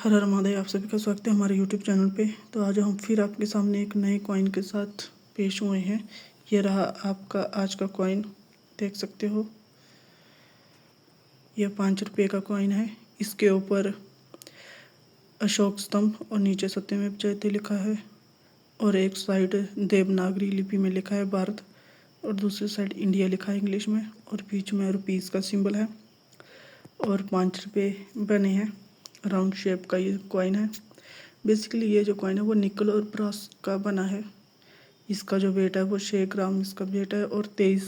हर हर महादेव। आप सभी का स्वागत है हमारे यूट्यूब चैनल पे। तो आज हम फिर आपके सामने एक नए कॉइन के साथ पेश हुए हैं। ये रहा आपका आज का कॉइन, देख सकते हो। यह 5 रुपये का कॉइन है। इसके ऊपर अशोक स्तंभ और नीचे सत्यमेव जयते लिखा है, और एक साइड देवनागरी लिपि में लिखा है भारत, और दूसरी साइड इंडिया लिखा है इंग्लिश में, और बीच में रुपीज़ का सिंबल है, और 5 रुपये बने हैं। राउंड शेप का ये कॉइन है। बेसिकली ये जो कॉइन है वो निकल और ब्रास का बना है। इसका जो वेट है वो 6 ग्राम इसका वेट है, और 23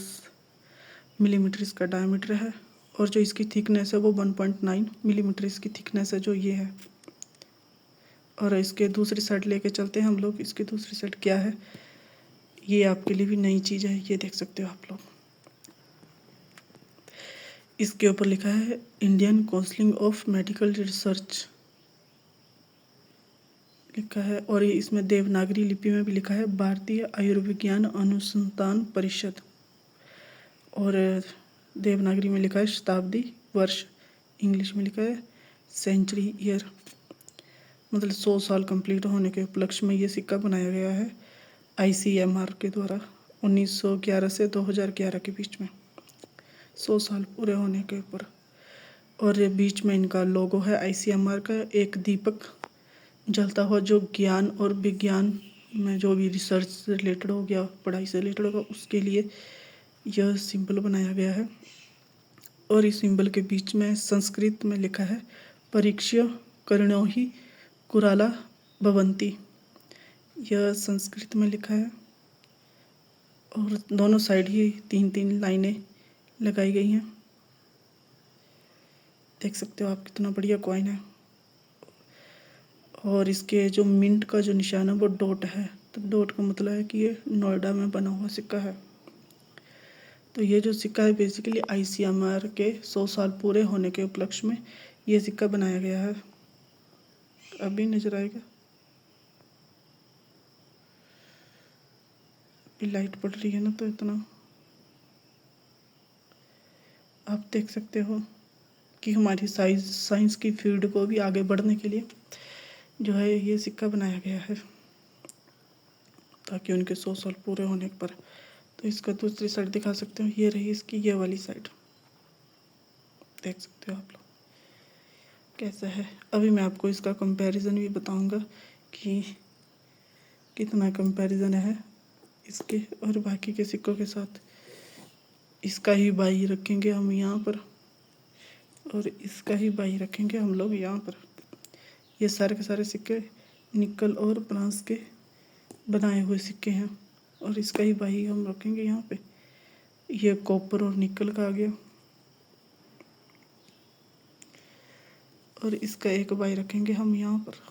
मिलीमीटर इसका डायमीटर है, और जो इसकी थिकनेस है वो 1.9 मिलीमीटर इसकी थिकनेस है जो ये है। और इसके दूसरी साइड लेके चलते हैं हम लोग। इसकी दूसरी साइड क्या है, ये आपके लिए भी नई चीज़ है, ये देख सकते हो आप लोग। इसके ऊपर लिखा है Indian council of medical research लिखा है, और ये इसमें देवनागरी लिपि में भी लिखा है भारतीय आयुर्विज्ञान अनुसंधान परिषद, और देवनागरी में लिखा है शताब्दी वर्ष, इंग्लिश में लिखा है सेंचुरी ईयर, मतलब 100 साल कंप्लीट होने के उपलक्ष्य में ये सिक्का बनाया गया है ICMR के द्वारा 1911 से 2011 के बीच में, 100 साल पूरे होने के ऊपर। और ये बीच में इनका लोगो है ICMR का, एक दीपक जलता हुआ, जो ज्ञान और विज्ञान में जो भी रिसर्च से रिलेटेड हो गया, पढ़ाई से रिलेटेड होगा, उसके लिए यह सिंबल बनाया गया है। और इस सिंबल के बीच में संस्कृत में लिखा है परीक्ष्य करणो ही कुराला भवंती, यह संस्कृत में लिखा है। और दोनों साइड ही 3-3 लाइनें लगाई गई हैं। देख सकते हो आप, कितना बढ़िया कॉइन है। और इसके जो मिंट का जो निशान है वो डॉट है, तो डॉट का मतलब है कि ये नोएडा में बना हुआ सिक्का है। तो ये जो सिक्का है बेसिकली ICMR के 100 साल पूरे होने के उपलक्ष्य में ये सिक्का बनाया गया है। अभी नजर आएगा, अभी लाइट पड़ रही है ना, तो इतना आप देख सकते हो कि हमारी साइंस की फील्ड को भी आगे बढ़ने के लिए जो है ये सिक्का बनाया गया है, ताकि उनके 100 साल पूरे होने पर। तो इसका दूसरी साइड दिखा सकते हो, ये रही इसकी ये वाली साइड, देख सकते हो आप लोग कैसा है। अभी मैं आपको इसका कंपैरिजन भी बताऊंगा कि कितना कंपैरिजन है इसके और बाकी के सिक्कों के साथ। इसका ही बाई रखेंगे हम यहाँ पर, और इसका ही बाई रखेंगे हम लोग यहाँ पर। ये सारे के सारे सिक्के निकल और ब्रास के बनाए हुए सिक्के हैं, और इसका ही बाई हम रखेंगे यहाँ पे। ये कॉपर और निकल का आ गया, और इसका एक बाई रखेंगे हम यहाँ पर।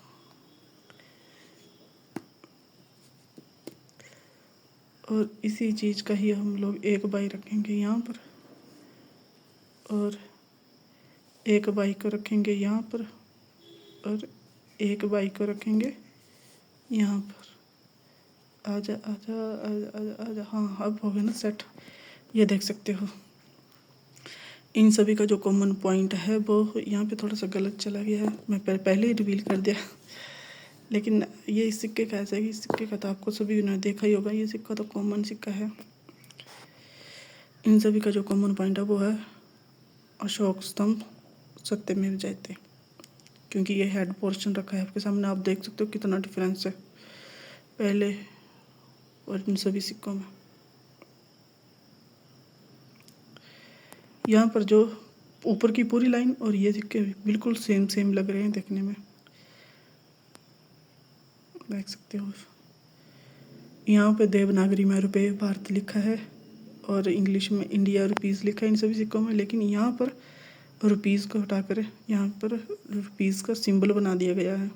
और इसी चीज़ का ही हम लोग एक बाई रखेंगे यहाँ पर, और एक बाई को रखेंगे यहाँ पर, और एक बाई को रखेंगे यहाँ पर। आजा आजा आजा आजा आजा, हाँ अब हो गया ना सेट। ये देख सकते हो इन सभी का जो कॉमन पॉइंट है वो यहाँ पे थोड़ा सा गलत चला गया है, मैं पहले ही रिवील कर दिया। लेकिन ये इस सिक्के का ऐसा है कि इस सिक्के का तो आपको सभी ने देखा ही होगा, ये सिक्का तो कॉमन सिक्का है। इन सभी का जो कॉमन पॉइंट है वो है अशोक स्तंभ सत्यमेव जयते, क्योंकि ये हेड पोर्शन रखा है आपके सामने। आप देख सकते हो कितना डिफरेंस है पहले और इन सभी सिक्कों में। यहाँ पर जो ऊपर की पूरी लाइन और ये सिक्के बिल्कुल सेम लग रहे हैं देखने में, देख सकते हो। यहाँ पे देवनागरी में रुपये भारत लिखा है, और इंग्लिश में इंडिया रुपीज़ लिखा है इन सभी सिक्कों में। लेकिन यहाँ पर रुपीज़ को हटाकर यहाँ पर रुपीज़ का सिंबल बना दिया गया है।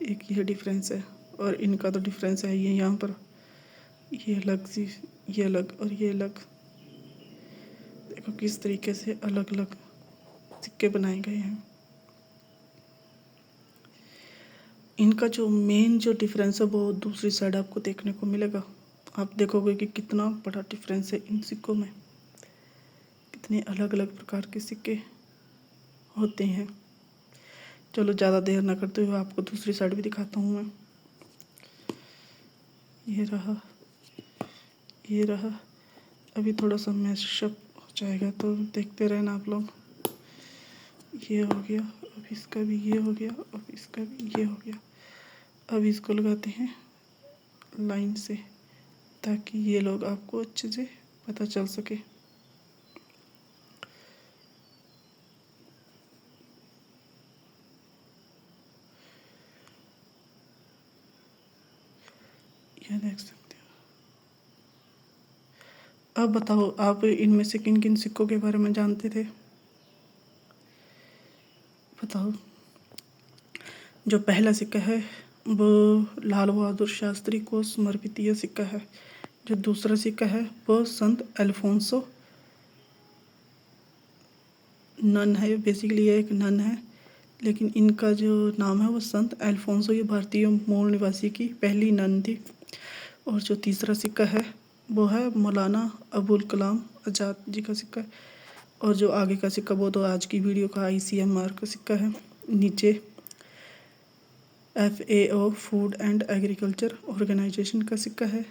एक ये डिफरेंस है, और इनका तो डिफरेंस है ये यहाँ पर, ये अलग सी, ये अलग और ये अलग। देखो किस तरीके से अलग अलग सिक्के बनाए गए हैं। इनका जो मेन जो डिफरेंस है वो दूसरी साइड आपको देखने को मिलेगा। आप देखोगे कि कितना बड़ा डिफरेंस है इन सिक्कों में, कितने अलग अलग प्रकार के सिक्के होते हैं। चलो ज़्यादा देर ना करते हुए आपको दूसरी साइड भी दिखाता हूँ मैं। ये रहा, ये रहा। अभी थोड़ा सा मैशअप हो जाएगा तो देखते रहना आप लोग। ये हो गया, अब इसका भी ये हो गया, अब इसका भी ये हो गया। अब इसको लगाते हैं लाइन से ताकि ये लोग आपको अच्छे से पता चल सके। ये देख सकते हो। अब बताओ आप इनमें से किन किन सिक्कों के बारे में जानते थे? बताओ। जो पहला सिक्का है वो लाल बहादुर शास्त्री को समर्पित यह सिक्का है। जो दूसरा सिक्का है वो संत अल्फोंसो नन है, बेसिकली ये एक नन है, लेकिन इनका जो नाम है वो संत अल्फोंसो, ये भारतीय मूल निवासी की पहली नन थी। और जो तीसरा सिक्का है वो है मौलाना अबुल कलाम आज़ाद जी का सिक्का है। और जो आगे का सिक्का वो तो आज की वीडियो का ICMR का सिक्का है। नीचे FAO food and agriculture organisation का सिक्का है।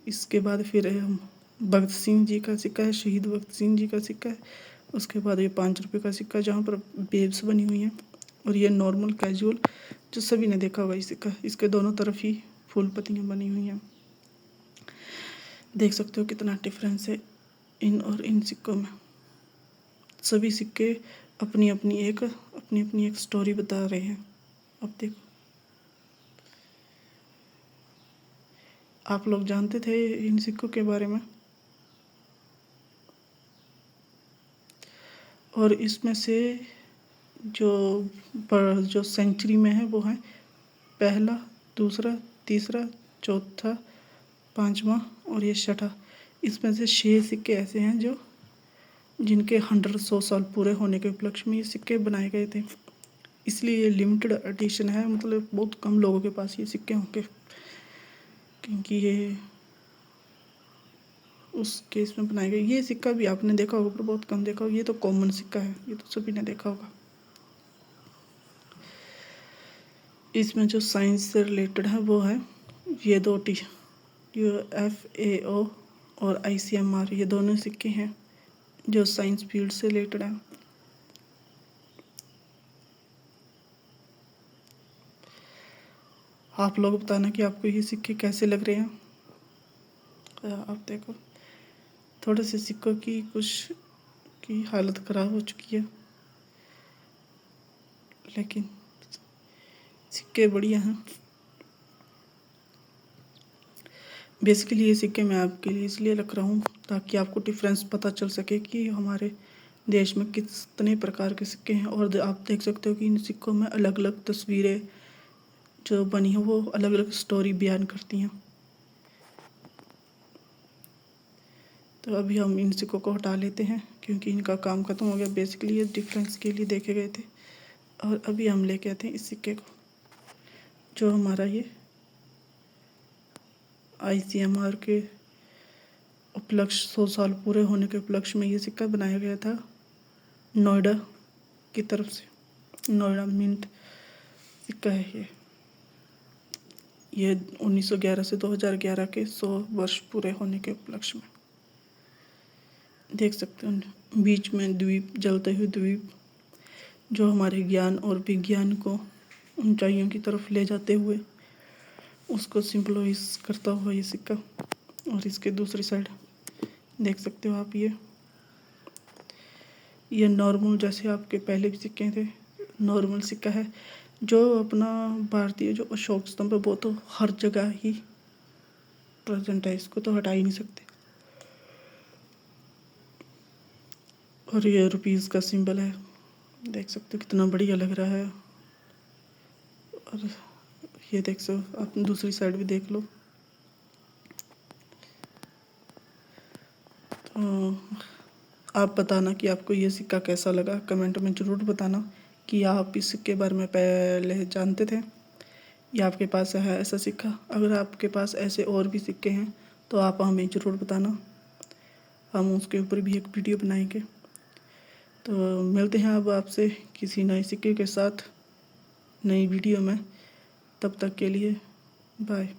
इसके बाद फिर भगत सिंह जी का सिक्का है, शहीद भगत सिंह जी का सिक्का है। उसके बाद ये 5 रुपये का सिक्का जहाँ पर बेब्स बनी हुई हैं। और ये नॉर्मल कैजुअल जो सभी ने देखा होगा ये सिक्का, इसके दोनों तरफ ही फूल पत्तियाँ बनी हुई हैं। देख सकते हो कितना डिफरेंस है इन और इन सिक्कों में। सभी सिक्के अपनी अपनी एक स्टोरी बता रहे हैं। अब देखो, आप लोग जानते थे इन सिक्कों के बारे में? और इसमें से जो सेंचुरी में है वो है पहला, दूसरा, तीसरा, चौथा, पांचवा और ये छठा। इसमें से 6 सिक्के ऐसे हैं जो जिनके 100 साल पूरे होने के उपलक्ष्य में ये सिक्के बनाए गए थे। इसलिए ये लिमिटेड एडिशन है, मतलब बहुत कम लोगों के पास ये सिक्के होंगे, क्योंकि ये उस केस में बनाए गए। ये सिक्का भी आपने देखा होगा पर बहुत कम देखा होगा। ये तो कॉमन सिक्का है, ये तो सभी ने देखा होगा। इसमें जो साइंस से रिलेटेड है वो है ये 2 ये FAO और ICMR, ये दोनों सिक्के हैं जो साइंस फील्ड से रिलेटेड हैं। आप लोग बताना कि आपको ये सिक्के कैसे लग रहे हैं। आप देखो, थोड़े से सिक्कों की कुछ की हालत ख़राब हो चुकी है, लेकिन सिक्के बढ़िया हैं। बेसिकली ये सिक्के मैं आपके लिए इसलिए रख रहा हूँ ताकि आपको डिफरेंस पता चल सके कि हमारे देश में कितने प्रकार के सिक्के हैं। और आप देख सकते हो कि इन सिक्कों में अलग अलग तस्वीरें जो बनी हैं वो अलग अलग स्टोरी बयान करती हैं। तो अभी हम इन सिक्कों को हटा लेते हैं क्योंकि इनका काम ख़त्म हो गया। बेसिकली ये डिफरेंस के लिए देखे गए थे। और अभी हम लेके आते हैं इस सिक्के को, जो हमारा ये ICMR के उपलक्ष्य 100 साल पूरे होने के उपलक्ष्य में ये सिक्का बनाया गया था नोएडा की तरफ से। नोएडा मिंट सिक्का है ये 1911 से 2011 के 100 वर्ष पूरे होने के उपलक्ष्य में। देख सकते हो बीच में द्वीप, जलते हुए द्वीप, जो हमारे ज्ञान और विज्ञान को ऊंचाइयों की तरफ ले जाते हुए उसको सिंबलाइज करता हुआ ये सिक्का। और इसके दूसरी साइड देख सकते हो आप ये नॉर्मल, जैसे आपके पहले भी सिक्के थे, नॉर्मल सिक्का है। जो अपना भारतीय जो अशोक स्तंभ है वो तो हर जगह ही प्रेजेंट है, इसको तो हटा ही नहीं सकते। और ये रुपीज़ का सिंबल है, देख सकते हो कितना बढ़िया लग रहा है। और ये देख सकते आप दूसरी साइड भी देख लो। तो आप बताना कि आपको ये सिक्का कैसा लगा, कमेंट में ज़रूर बताना कि आप इस सिक्के के बारे में पहले जानते थे या आपके पास है ऐसा सिक्का। अगर आपके पास ऐसे और भी सिक्के हैं तो आप हमें ज़रूर बताना, हम उसके ऊपर भी एक वीडियो बनाएंगे। तो मिलते हैं अब आपसे किसी नए सिक्के के साथ। नई वीडियो में। तब तक के लिए बाय।